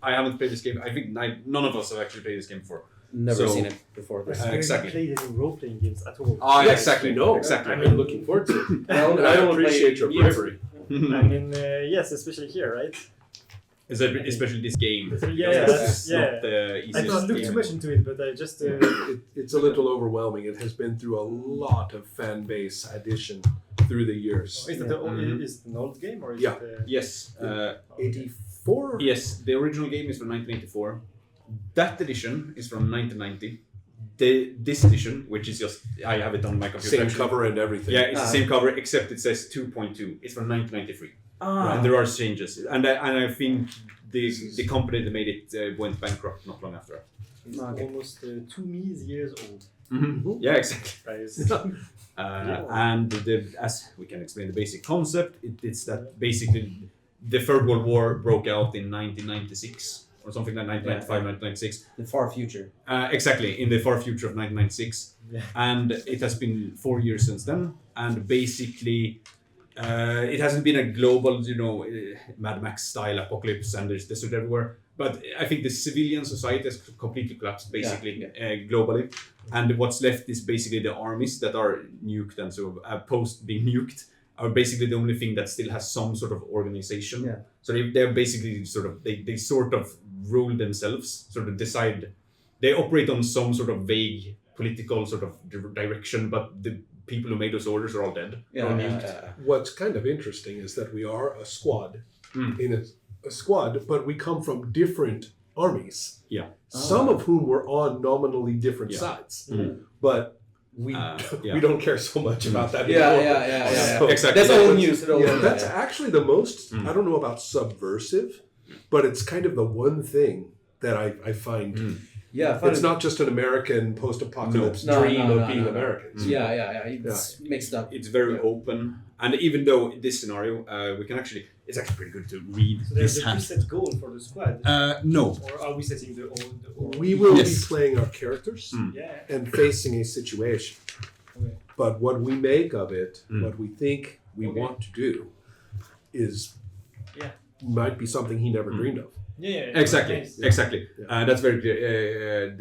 I haven't played this game. I think none of us have actually played this game before. Never seen it before. Exactly. Played it in role-playing games at all. Yes, exactly. No, exactly. I'm looking forward to it. Well, I appreciate your bravery. I mean, yes, especially here, right? Especially this game. Yeah, It's yeah. not the I easiest don't look game. too much into it, but I just... It's a little overwhelming. It has been through a lot of fan base addition through the years. Is it is it an old game or is Yeah. it? Yes. 84? Yes, the original game is from 1984. That edition is from 1990. This edition, which is just I have it on my computer. Same cover and everything. Yeah, it's the same cover except it says 2.2. It's from 1993. Ah. And there are changes, and I think the company that made it went bankrupt not long after. It's almost 2 years old. Mm-hmm. Yeah, exactly. Right. And as we can explain the basic concept, it's that basically the Third World War broke out in 1996 or something like 1995, 1996. The far future. Exactly, in the far future of 1996. Yeah. And it has been 4 years since then. And basically, it hasn't been a global, Mad Max style apocalypse and there's desert everywhere. But I think the civilian society has completely collapsed, basically, globally. And what's left is basically the armies that are nuked and sort of post being nuked are basically the only thing that still has some sort of organization. Yeah. So they're basically sort of, they sort of rule themselves, sort of decide, they operate on some sort of vague political sort of direction, but the people who made those orders are all dead. What's kind of interesting is that we are a squad in a squad, but we come from different armies. Yeah. Some of whom were on nominally different sides, but we don't care so much about that anymore. So, exactly. That's old news. That's actually the most. I don't know about subversive, but it's kind of the one thing that I find. It's not just an American post-apocalypse dream of being Americans. It's mixed up. It's very open, and even though this scenario, we can actually, it's actually pretty good to read. So there's a preset goal for the squad. No. Or are we setting the old? We will be playing our characters Yeah. and facing a situation. Okay. But what we make of it, what we think we want to do, is might be something he never dreamed of. Yeah. Exactly. Nice. Exactly. Yeah. That's very clear.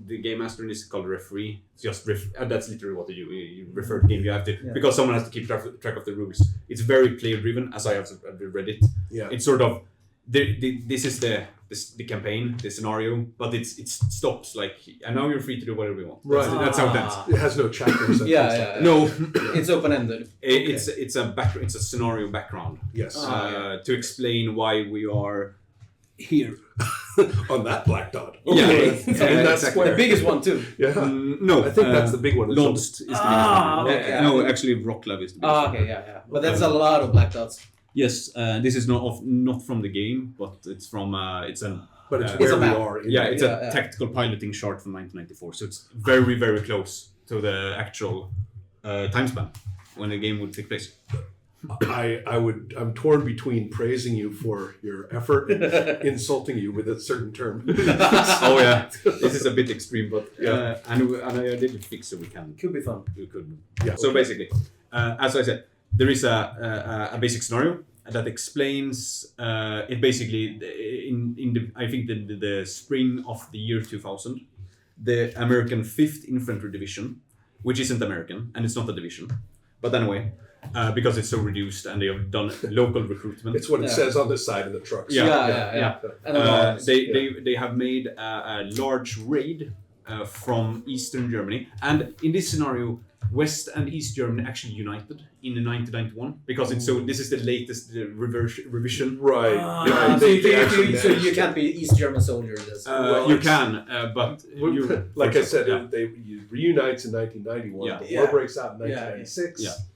The game master is called referee. It's just that's literally what you refer to the game. You have to because someone has to keep track of the rules. It's very player driven, as I have read it. Yeah. It's sort of this is the campaign, the scenario, but it stops like, and now you're free to do whatever you want. Right. That's how it ends. It has no chapters. And things like that. No, It's open-ended. it's a scenario background. Yes. To explain why we are here. On that black dot. Yeah. In that Exactly. square. The biggest one too. Yeah. No, I think that's the big one. Lodst is the biggest one. okay. No, actually, Wroclaw is the biggest one. Okay, But that's a lot of black dots. Yes, this is not from the game, but it's from But it's it's where a we map. are. it's a tactical piloting chart from 1994, so it's very very close to the actual time span when the game would take place. I'm torn between praising you for your effort and insulting you with a certain term. Oh yeah, this is a bit extreme, but and I did fix so we can. Could be fun. We could. Yeah. So basically, as I said, there is a basic scenario that explains it basically in the I think the spring of the year 2000, the American 5th Infantry Division, which isn't American and it's not a division, but anyway. Because it's so reduced and they have done local recruitment. It's what it says on the side of the trucks. Yeah. And They have made a large raid from Eastern Germany, and in this scenario, West and East Germany actually united in 1991 because it's so. This is the latest revision. Right. So you can't be East German soldiers. You can, but like I said, they reunites in 1991. Yeah. The war breaks out in 1996.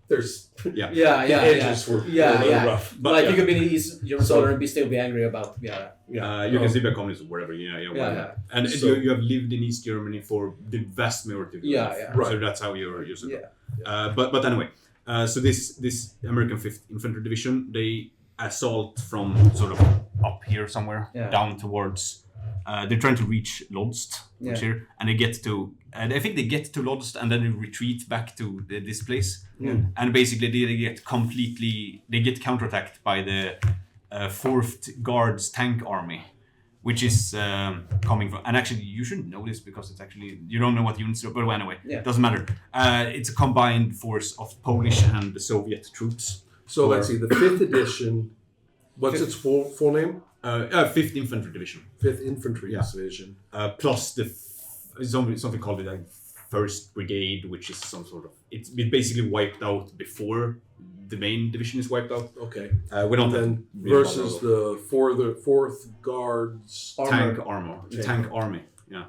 There's the edges were a little rough. But like you could be an East German soldier and still be angry about you can still be a communist or whatever. And you have lived in East Germany for the vast majority of your life. Right. So that's how you're but anyway, so this American 5th Infantry Division, they assault from sort of up here somewhere down towards. They're trying to reach Lodst, which here, and they get to. I think they get to Lodst and then they retreat back to this place. And basically, they get counterattacked by the 4th Guards Tank Army, which is coming from, and actually you shouldn't know this because it's actually, you don't know what units are, but anyway, it doesn't matter. It's a combined force of Polish and Soviet troops. So let's see, the 5th edition, what's its full name? 5th Infantry Division. 5th Infantry Division. Plus something called like 1st Brigade, which is some sort of, it's basically wiped out before the main division is wiped out. Okay. We don't then versus the 4th Guards Tank Army. Yeah.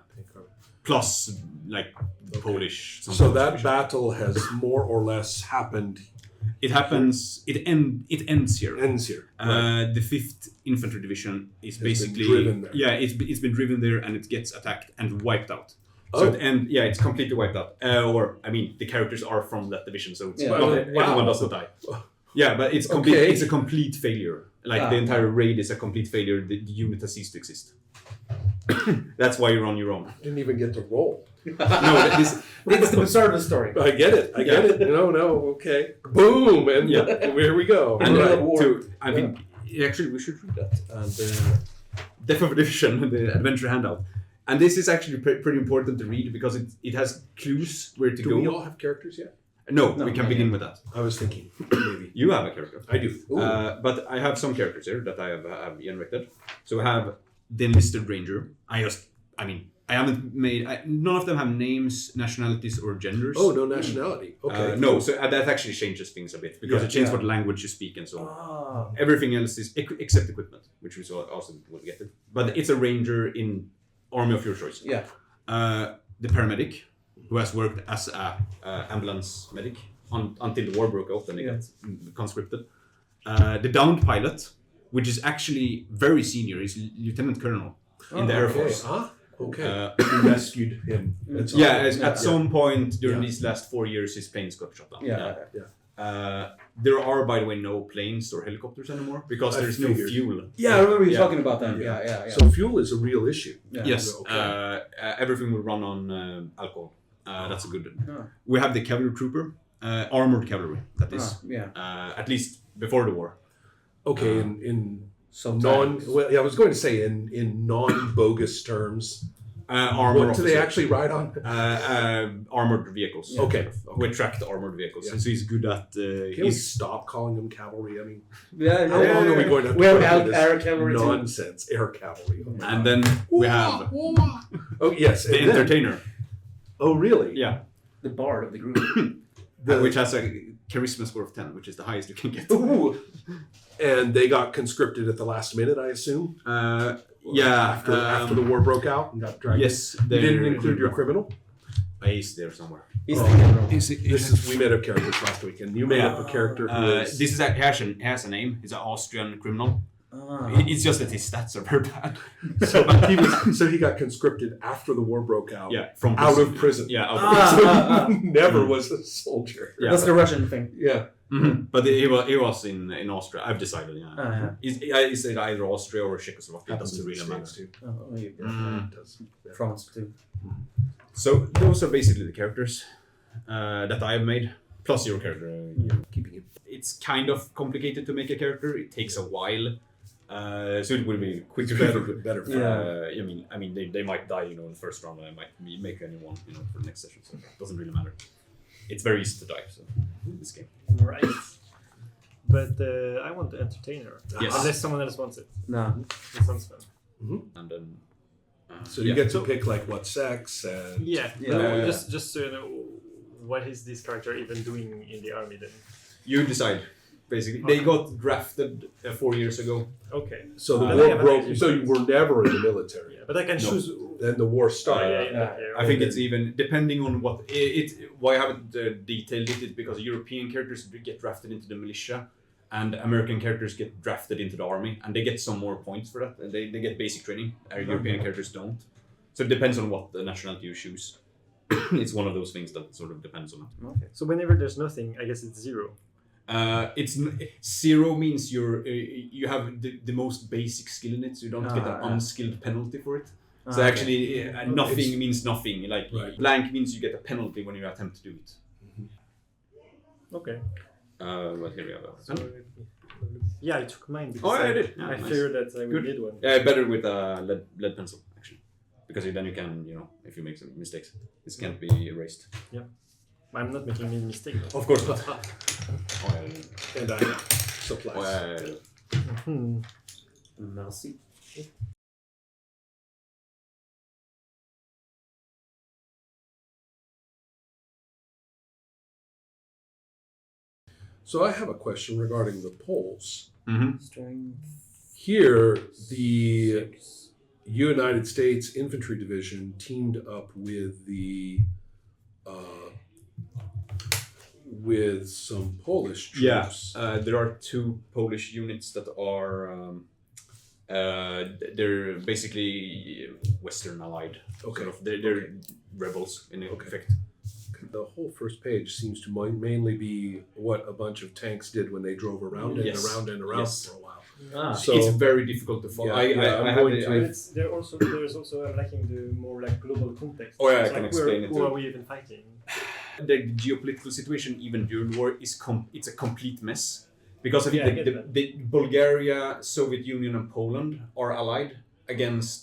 Plus like Polish. So that battle has more or less happened. It happens. It ends here. Right. The 5th Infantry Division is basically driven there. Yeah, it's been driven there and it gets attacked and wiped out. Oh. So it's completely wiped out. The characters are from that division, so it's everyone doesn't die. Yeah, but it's complete. Okay. It's a complete failure. Like the entire raid is a complete failure. The unit has ceased to exist. That's why you're on your own. Didn't even get to roll. No, It's the start of the story. I get it. No, okay. Boom, and here we go. And Right. I think actually we should read that. Death of a Division, the adventure handout. And this is actually pretty important to read because it has clues where to Do go. we all have characters yet? No, we can begin with that. I was thinking maybe. You have a character. I do. But I have some characters here that I have generated. So I have the enlisted ranger. I haven't made. None of them have names, nationalities, or genders. Oh, no nationality. Okay. No, so that actually changes things a bit because it changes what language you speak and so on. Everything else is except equipment, which we also will get to. But it's a ranger in army of your choice. Yeah. The paramedic, who has worked as a ambulance medic until the war broke out and he got conscripted. The downed pilot, which is actually very senior, he's lieutenant colonel in the Air Force. Okay. You rescued him. At some point during these last 4 years, his planes got shot down. There are, by the way, no planes or helicopters anymore because there's no fuel. Yeah, I remember you talking about that. Yeah. So fuel is a real issue. Yeah. Yes. Okay. Everything will run on alcohol. That's a good. We have the cavalry trooper, armored cavalry. That is. At least before the war. Okay. In I was going to say in non-bogus terms. What do they actually ride on? Armored vehicles. Yeah. Okay. We tracked armored vehicles. And so he's good at. Can we stop calling them cavalry? I mean, how long are we going to? We have air cavalry. Nonsense. Air cavalry. Oh, and then we have. Oh yes. The entertainer. Oh really? Yeah. The bard of the group. Which has a charisma score of 10, which is the highest you can get. Ooh. And they got conscripted at the last minute, I assume. After the war broke out and got dragged. Yes, you didn't include your criminal. He's there somewhere. He's the general. We made up characters last week, and you made up a character who is. This is he has a name. He's an Austrian criminal. It's just that his stats are very bad. So he got conscripted after the war broke out. Yeah, from out of prison. Yeah, never was a soldier. Yeah. That's the Russian thing. Yeah. Mm-hmm. But he was in Austria. I've decided. Yeah. He's either Austria or Czechoslovakia. It doesn't really matter. France too. So those are basically the characters that I have made. Plus your character. Keeping it. It's kind of complicated to make a character. It takes a while. So it will be quicker. Better. I mean, they might die, in the first round. I might make anyone, for the next session. So it doesn't really matter. It's very easy to die. So this game. Right. But I want the entertainer. Yes. Unless someone else wants it. No. It sounds fun. Mm-hmm. And then. So you get to pick like what sex and. Just so you know, what is this character even doing in the army then? You decide. Basically, they got drafted 4 years ago. Okay. So the war broke. So you were never in the military. Yeah, but I can choose. Then the war started. I think it's even depending on what why I haven't detailed it because European characters get drafted into the militia, and American characters get drafted into the army, and they get some more points for that. They get basic training. European characters don't. So it depends on what the nationality you choose. It's one of those things that sort of depends on it. Okay. So whenever there's nothing, I guess it's 0. It's 0 means you have the most basic skill in it, so you don't get an unskilled penalty for it. So actually, nothing means nothing. Like blank means you get a penalty when you attempt to do it. Okay. But here we have. Yeah, I took mine because Oh, I I did. Yeah, I nice. figured that I would Good. need one. Yeah, better with a lead pencil actually, because then you can, if you make some mistakes, this can't be erased. I'm not making any mistake. Of course not. And I supplies. Merci. So I have a question regarding the polls. Strength. Here, the United States Infantry Division teamed up with with some Polish troops. There are two Polish units that are they're basically Western allied. Okay. Sort of. They're rebels in effect. The whole first page seems to mainly be what a bunch of tanks did when they drove around and Yes. around and around Yes. for a while. So it's very difficult to follow. Yeah, I'm going to- There's also I'm lacking the more like global context. Oh, yeah, I It's can like, explain it Who too. are we even fighting? The geopolitical situation, even during war, is it's a complete mess. Because I think Yeah, I get the Bulgaria, Soviet Union, and Poland are allied against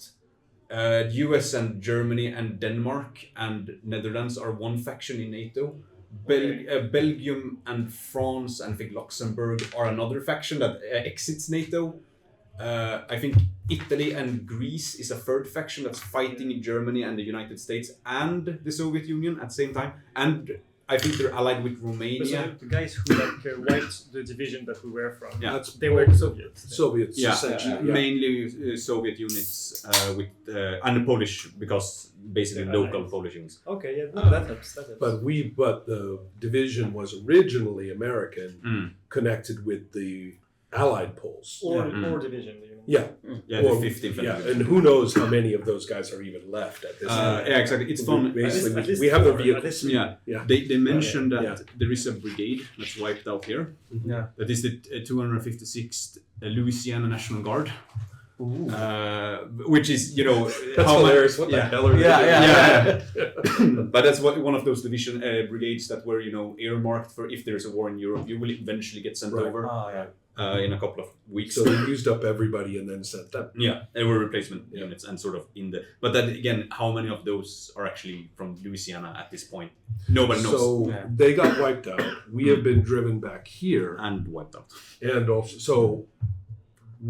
the US and Germany and Denmark and Netherlands are one faction in NATO. Belgium and France and I think Luxembourg are another faction that exits NATO. I think Italy and Greece is a third faction that's fighting in Germany and the United States and the Soviet Union at the same time. And I think they're allied with But Romania. so the guys who wiped the division that we were from, Yeah. they were Soviets. Soviets, Yeah, essentially. mainly Soviet units with and the Polish because basically They're local allied. Polish units. Okay, yeah, no, that helps. That helps. But the division was originally American, connected with the Allied Poles. or division, you know. Yeah, Yeah, Or- the 15th. yeah, and who knows how many of those guys are even left at this point. Yeah, exactly. It's fun. Basically, At least we have the four, vehicles. at least- Yeah, Yeah. They mentioned that Yeah. there is a brigade that's wiped out here. Yeah. That is the 256th Louisiana National Guard. Which is, That's hilarious. What the hell are they doing? Yeah. But that's one of those division brigades that were, earmarked for if there's a war in Europe, you will eventually get sent Right. over in a couple of weeks. So they used up everybody and then sent them. Yeah, they were replacement Yeah. units and sort of in the. But then again, how many of those are actually from Louisiana at this point? Nobody knows. So they got wiped out. We have been driven back here, And wiped out. and also, so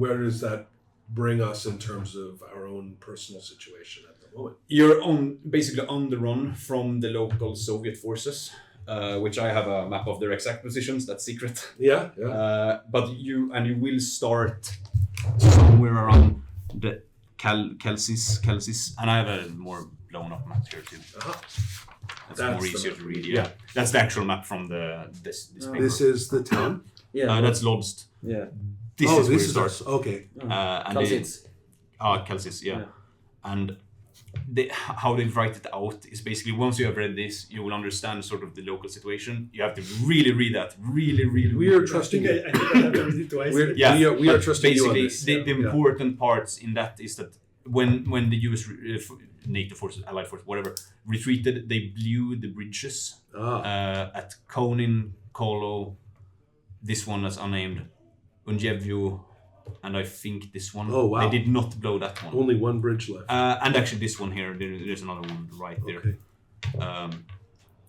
where does that bring us in terms of our own personal situation at the moment? You're basically on the run from the local Soviet forces, which I have a map of their exact positions. That's secret. Yeah, But you will start somewhere around the Kelsis, and I have a more blown up map here too. That's That's more the easier map. to read. Yeah. Yeah, that's the actual map from this paper. This is the town. Yeah. That's Lodz. Yeah. This is where this you is start. us. Okay. And Kalsitz. Kelsis, yeah. Yeah. And how they write it out is basically once you have read this, you will understand sort of the local situation. You have to really read that. Really. We are trusting you. I think I have to read it twice. We are but trusting you on basically, this. the important parts in that is that when the US NATO forces, Allied forces, whatever, retreated, they blew the bridges at Konin, Kolo, this one that's unnamed, Unjevju, and I think this one. Oh, wow. They did not blow that one. Only one bridge left. And actually this one here, there's another one right there. Okay.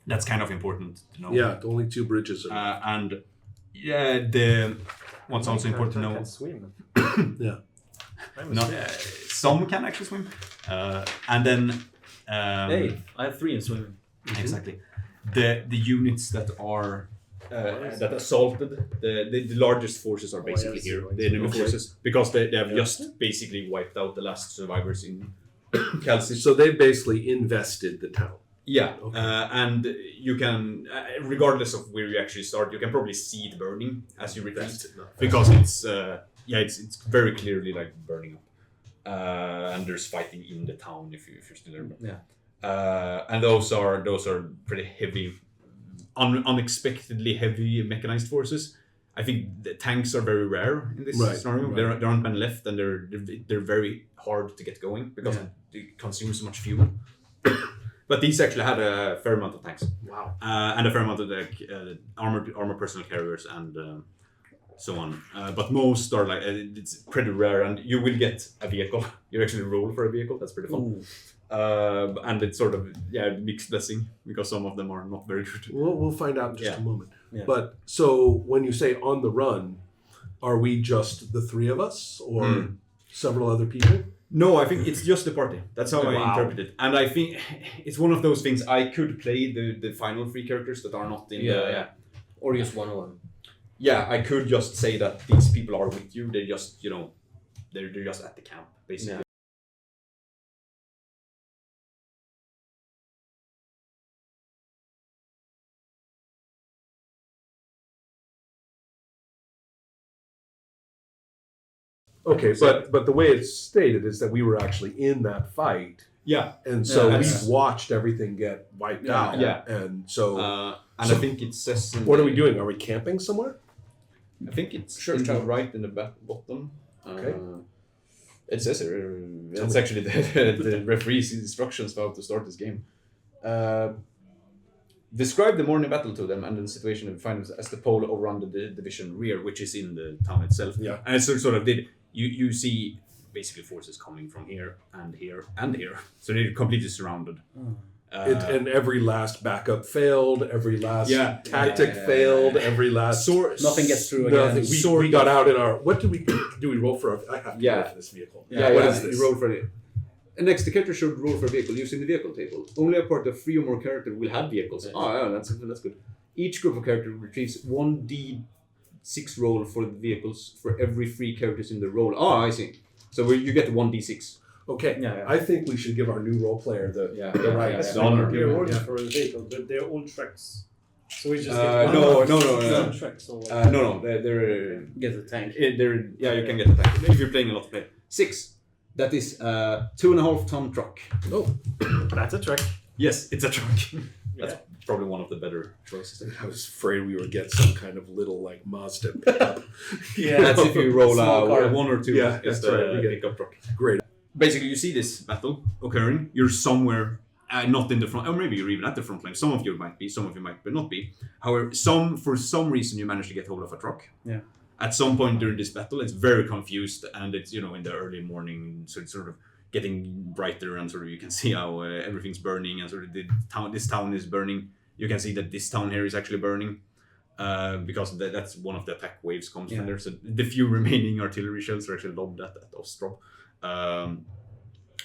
That's kind of important to know. Yeah, only two bridges are. And what's also important to I know. can swim. Yeah. I'm a No, swimmer. some can actually swim, and then Hey, I have 3 in swimming. exactly the units that are that assaulted the largest forces are basically yeah, here, so the enemy okay. forces, because they have just basically wiped out the last survivors in Kalsis. So they've basically invested the town. Yeah, Okay. and you can, regardless of where you actually start, you can probably see it burning as you retreat, Invested, not because it's very clearly like burning up, and there's fighting in the town if you're still there. Yeah. And those are pretty heavy, unexpectedly heavy mechanized forces. I think the tanks are very rare in this Right, scenario. right. There aren't many left, and they're very hard to get going because they consume so much fuel. But these actually had a fair amount of tanks. Wow. And a fair amount of armor personnel carriers and so on. But most are like it's pretty rare, and you will get a vehicle. You actually roll for a vehicle. That's pretty fun. And it's sort of mixed blessing because some of them are not very good. We'll find out in just a moment. Yeah. But so when you say on the run, are we just the three of us or several other people? No, I think it's just the party. That's how I interpret it. And I think it's one of those things. I could play the final three characters that are not in the... Or just one-on-one. Yeah, I could just say that these people are with you. They're just, they're just at the camp, basically. Yeah. Okay, but the way it's stated is that we were actually in that fight. Yeah. And so Yeah, we that's- watched everything get wiped out. Yeah. And so, And I think it says... what are we doing? Are we camping somewhere? I think it's Sure, right in the bottom. Okay. It says here, it's actually the referee's instructions for how to start this game. Describe the morning battle to them and the situation and find as the pole overrun the division rear, which is in the town itself. Yeah. And it's sort of you see basically forces coming from here and here and here, so they're completely surrounded. And every last backup failed. Every last tactic Yeah. failed. Every last Nothing gets through nothing. again. We got out in our. What do we roll for? I have to roll for this vehicle. What is this? You roll for it. And next, the character should roll for a vehicle using the vehicle table. Only a part of 3 or more characters will have vehicles. That's good. Each group of characters retrieves 1d6 roll for the vehicles for every 3 characters in the roll. I see. So you get 1d6. Okay. Yeah. I think we should give our new role player the rights. The honor. We're rolling Yeah. for a vehicle, but they're all trucks. So we just no. trucks. Or No. They're Get the tank. you can get the tank if you're playing a lot of play. 6. That is a 2.5-ton truck. Oh, that's a truck. Yes, it's a truck. That's probably one of the better choices. I was afraid we would get some kind of little like Mazda pickup. That's if you roll Small car. 1 or 2. Yeah, just that's right. We get pickup truck. Great. Basically, you see this battle occurring. You're somewhere, not in the front, or maybe you're even at the front line. Some of you might be, some of you might not be. However, for some reason, you manage to get hold of a truck. Yeah. At some point during this battle, it's very confused, and it's in the early morning, so it's sort of getting brighter, and sort of you can see how everything's burning, and sort of this town is burning. You can see that this town here is actually burning. Because that's one of the attack waves comes from there. So the few remaining artillery shells are actually lobbed at Ostrov.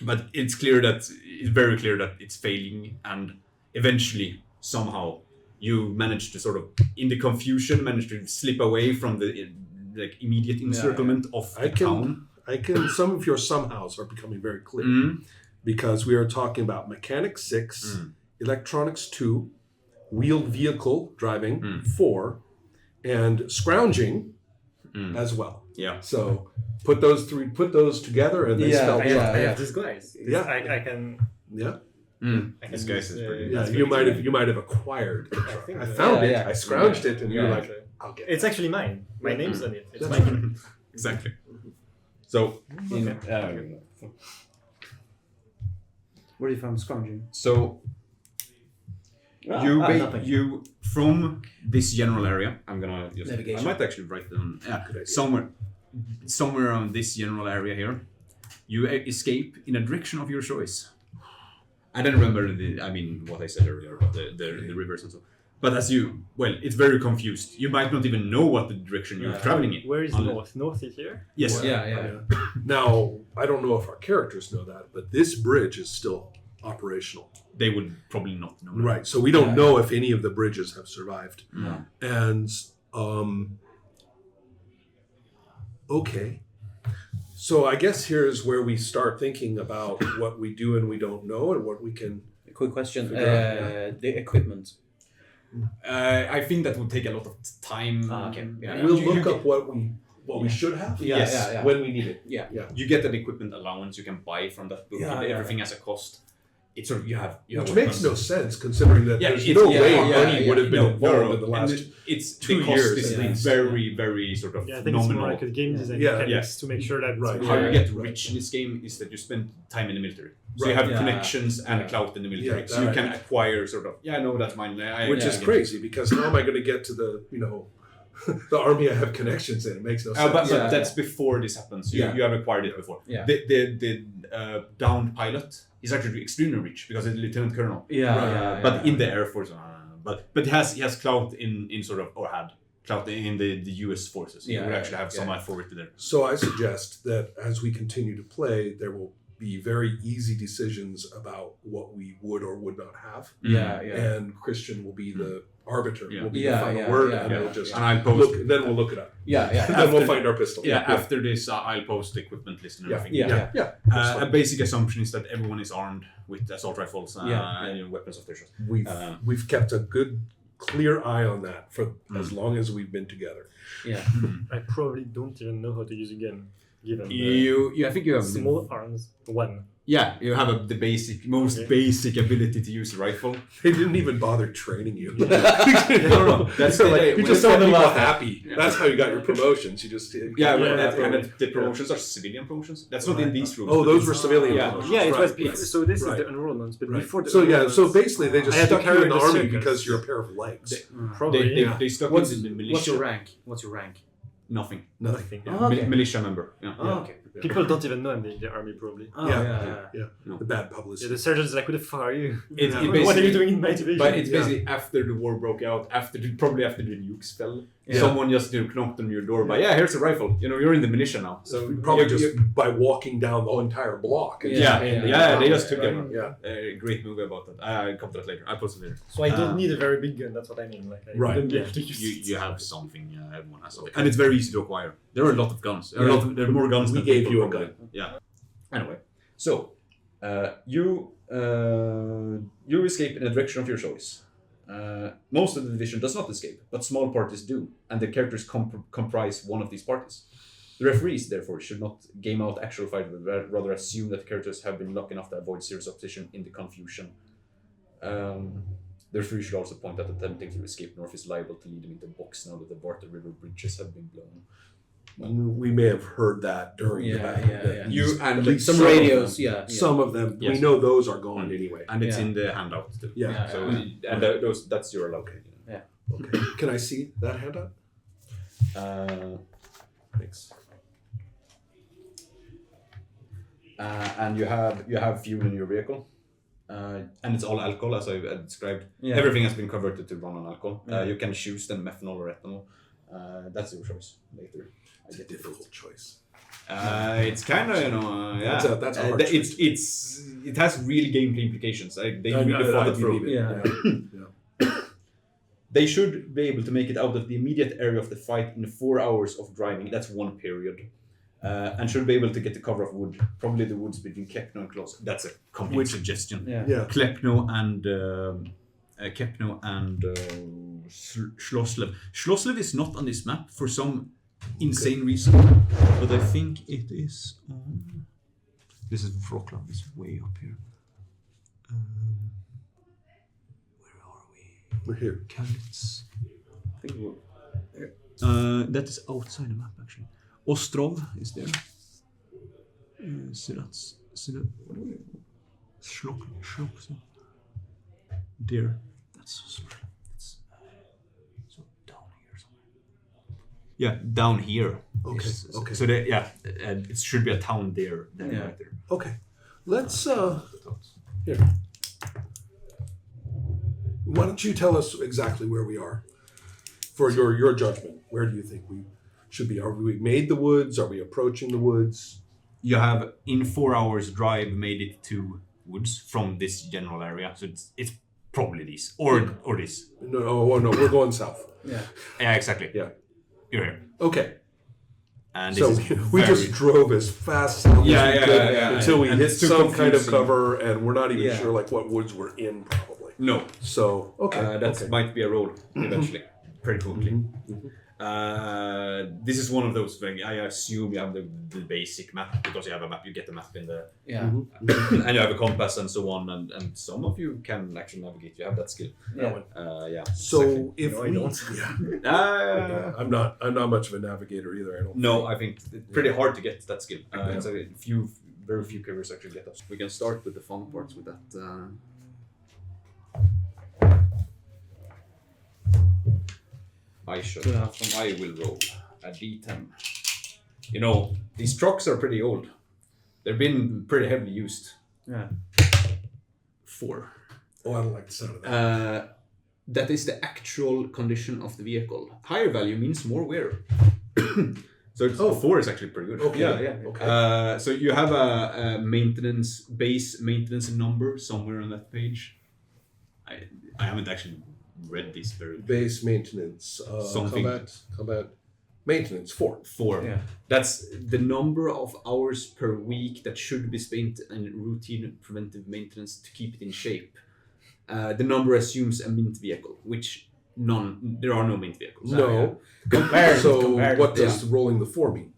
But it's very clear that it's failing, and eventually somehow you manage to sort of, in the confusion, manage to slip away from the immediate encirclement of the town. Some of your somehows are becoming very clear because we are talking about mechanics 6, electronics 2, wheeled vehicle driving 4, and scrounging as well. Yeah. So put those together and they spell I truck. have this guys. Yeah. I can. Yeah. I This can guy use, is pretty. Yeah, you might have acquired the truck. think I so. found it. Yeah. I scrounged it, and you're Yeah. like, I'll get it. It's actually mine. My name's on it. It's That's mine. Exactly. So, Where do you find scrounging? so you from this general area. I'm gonna just. Navigation. I might actually write them. Yeah, Good idea. somewhere around this general area here. You escape in a direction of your choice. I don't remember what I said earlier about the rivers and so. But it's very confused. You might not even know what the direction you're traveling in. Where is Unless- north? North is here. Yes. Yeah. Now, I don't know if our characters know that, but this bridge is still operational. They would probably not know. that. Right. So we don't know if any of the bridges have survived. No. And okay. So I guess here's where we start thinking about what we do and we don't know and what we can. A quick question. Figure out, The equipment. I think that would take a lot of time. Okay. Yeah. We'll look up what we should have. Yeah. When we need it. Yeah. You get an equipment allowance you can buy from that book. Yeah, and yeah. everything has a cost. It's sort of you have Which makes no sense considering that there's it's- no way money yeah, would have been No, involved in the and last. it's 2 the cost years is at least. very, very sort of Yeah, I think it's more nominal. like a game design Yeah. mechanics to make sure that Right. How Yeah. you get rich in this game is that you spend time in the military. So you Right. have Yeah. connections and clout in the military. Yeah, so you that can I- acquire sort of, no, that's mine. Which is crazy because how am I going to get to the the army I have connections in. It makes no sense. But that's before this happens. You have acquired it before. Yeah. The downed pilot is actually extremely rich because it's a lieutenant colonel. But in the Air Force, but he has clout in sort of, or had clout in the U.S. forces. He would actually have some authority there. So I suggest that as we continue to play, there will be very easy decisions about what we would or would not have. And Christian will be the arbiter. Will be the final word, and we'll just then we'll look it up. Then we'll find our pistol. After this, I'll post the equipment list and everything. A basic assumption is that everyone is armed with assault rifles and weapons of their choice. We've kept a good, clear eye on that for as long as we've been together. I probably don't even know how to use a gun, given I think you have small arms. One. Yeah, you have the most basic ability to use a rifle. They didn't even bother training you. No. That's you just saw people happy. That's how you got your promotions. You just the promotions are civilian promotions. That's not in these rules. Oh, those were civilian promotions. Yeah, it was. So this is the enrollments, but before the so basically they just stuck you in the army because you're a pair of legs. Probably. They stuck you in the militia. What's your rank? Nothing. Militia member. Okay. People don't even know I'm in the army, probably. No. The bad publicity. The sergeant's like, "Who the fuck are you? It What are you doing in my division?" But it's basically after the war broke out, probably after the nukes fell. Someone just knocked on your door. But here's a rifle. You're in the militia now. So probably just by walking down the entire block. They just took a great movie about that. I'll come to that later. I'll post it later. So I don't need a very big gun. That's what I mean. Like, I don't have to use you have something. Everyone has something, and it's very easy to acquire. There are a lot of guns. There are more guns. We gave you a gun. Yeah. Anyway, so you escape in a direction of your choice. Most of the division does not escape, but small parties do, and the characters comprise one of these parties. The referees, therefore, should not game out actual fight, but rather assume that the characters have been lucky enough to avoid serious opposition in the confusion. The referee should also point out that attempting to escape north is liable to lead them into box now that the Barter River bridges have been blown. We may have heard that during the battle. You and at least some radios, Some of them, we know those are gone anyway. And it's in the handout too. So that's your allowed. Okay. Can I see that handout? Thanks. And you have fuel in your vehicle, and it's all alcohol as I described. Everything has been converted to run on alcohol. You can choose then methanol or ethanol. That's your choice later. It's a difficult choice. It's kind of That's a hard choice. It has real gameplay implications. They really thought it through. They should be able to make it out of the immediate area of the fight in 4 hours of driving. That's one period. And should be able to get the cover of wood, probably the woods between Kepno and Klos. That's a complete suggestion. Klepno and Schlosslev. Schlosslev is not on this map for some insane reason, but I think it is on. This is Wroclaw. It's way up here. Where are we? We're here. Kalitz. I think we're here. That is outside the map actually. Ostrov is there. Sirats. Shlok. There. That's so small. It's so down here somewhere. Yeah, down here. Okay. Okay. So it should be a town there. Right there. Okay. Let's here. Why don't you tell us exactly where we are? For your judgment, where do you think we should be? Are we made the woods? Are we approaching the woods? You have in 4 hours drive made it to woods from this general area, so it's probably this or this. No, we're going south. Yeah, exactly. Yeah, you're here. Okay. And so we just drove as fast as we could until we hit some kind of cover, and we're not even sure like what woods we're in probably. No. So that might be a road eventually, pretty quickly. This is one of those things. I assume you have the basic map because you have a map. You get the map in the and you have a compass and so on. And some of you can actually navigate. You have that skill. So if we don't, I'm not much of a navigator either. I don't. No, I think it's pretty hard to get that skill. It's very few carriers actually get that. We can start with the fun parts with that. I shall. 2.5. I will roll a d10. You know, these trucks are pretty old. They've been pretty heavily used. Yeah. 4. Oh, I don't like the sound of that. That is the actual condition of the vehicle. Higher value means more wear. So 4 is actually pretty good. Okay. Yeah. Okay. So you have a base maintenance number somewhere on that page. I haven't actually read this very. Base maintenance. Something. Combat. Maintenance 4. 4. Yeah. That's the number of hours per week that should be spent in routine preventive maintenance to keep it in shape. The number assumes a mint vehicle, which there are no mint vehicles. No. Compared. What does rolling the 4 mean?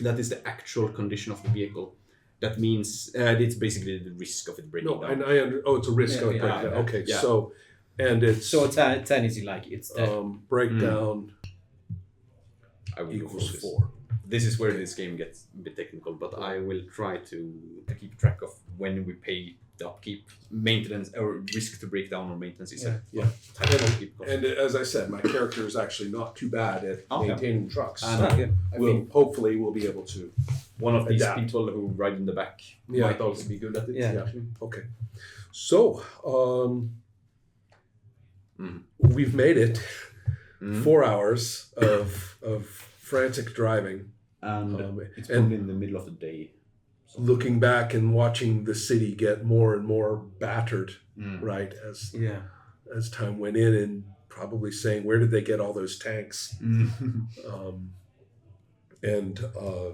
That is the actual condition of the vehicle. That means it's basically the risk of it breaking No, down. and it's a risk of breakdown. Okay, yeah. so, and it's So 10 is like it's breakdown I will go equals for this. 4. This is where this game gets a bit technical, but I will try to keep track of when we pay the upkeep, maintenance, or risk to break down or maintenance is a Yeah. type of upkeep cost. And as I said, my character is actually not too bad at maintaining trucks. And Hopefully we'll be able to. one of these adapt. people who ride in the back Yeah. might also be good at it. Yeah. Actually. Okay. So, we've made it. 4 hours of frantic driving. And it's and- probably in the middle of the day. Looking back and watching the city get more and more battered, right, as time went in, and probably saying, where did they get all those tanks? And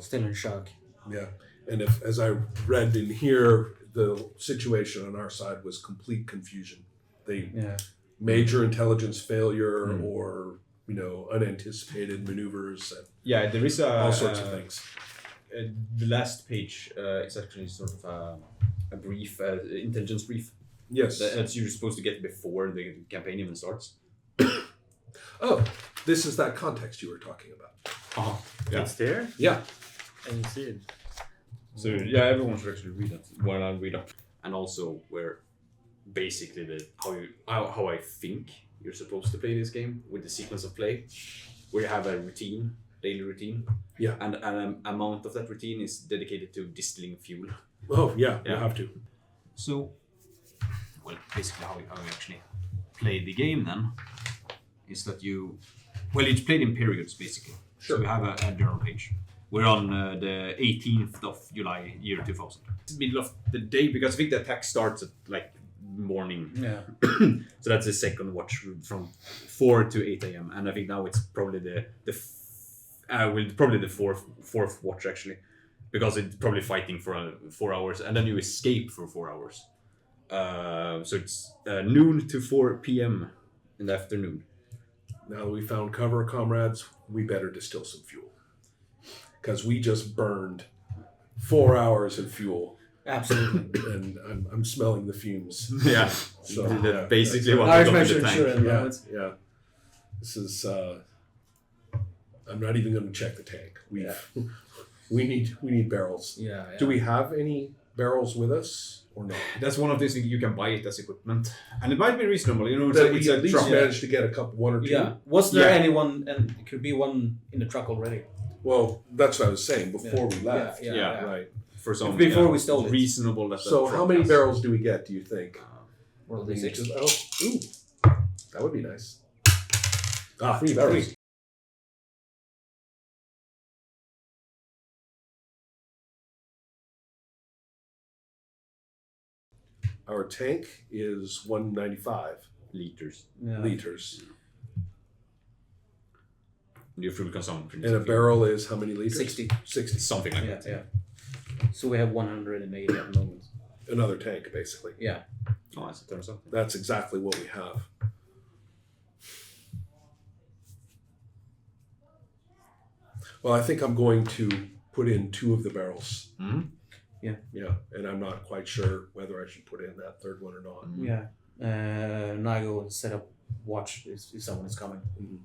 still in shock. yeah, and as I read in here, the situation on our side was complete confusion. Major intelligence failure or unanticipated maneuvers and Yeah, there is all sorts of things. The last page is actually sort of a brief intelligence brief. Yes. That's you're supposed to get before the campaign even starts. Oh, this is that context you were talking about. Yeah. It's there, Yeah. and you see it. So yeah, everyone should actually read that while I read up, and also where basically how I think you're supposed to play this game with the sequence of play, where you have a daily routine. Yeah. And an amount of that routine is dedicated to distilling fuel. Oh, yeah, you Yeah. have to. So, well, basically how we actually play the game then is that it's played in periods basically. Sure. So we have a journal page. We're on the 18th of July, year 2000. It's the middle of the day because I think the attack starts at like morning. Yeah. So that's the second watch from 4 to 8 a.m. And I think now it's probably probably the fourth watch actually, because it's probably fighting for 4 hours and then you escape for 4 hours. So it's noon to 4 p.m. in the afternoon. Now that we found cover, comrades, we better distill some fuel. Because we just burned 4 hours of fuel. Absolutely. And I'm smelling the fumes. Yeah. So That's basically what Irish we got in measure the tank. insurance. Yeah. This is. I'm not even going to check the tank. We need barrels. Yeah. Do we have any barrels with us or not? That's one of these things you can buy it as equipment, and it might be reasonable. That It's we a at least truck. managed to get one or two. Yeah. Was there Yeah. anyone, and it could be one in the truck already? Well, that's what I was saying before we left. Yeah. Right. For some Before we stole it. reasonable. That So how many barrels do we get? Do you think? Well, We they need six. to- ooh, that would be nice. 3 barrels. Our tank is 195 liters. liters. Your fuel consumption. And a barrel is how many liters? 60. 60. Something like Yeah, that. yeah. So we have 180 at the moment. Another tank, basically. Yeah. Oh, as it turns out. That's exactly what we have. Well, I think I'm going to put in 2 of the barrels. Mhm. Yeah, and I'm not quite sure whether I should put in that third one or not. Yeah. And I go and set up watch if someone is coming. Mhm.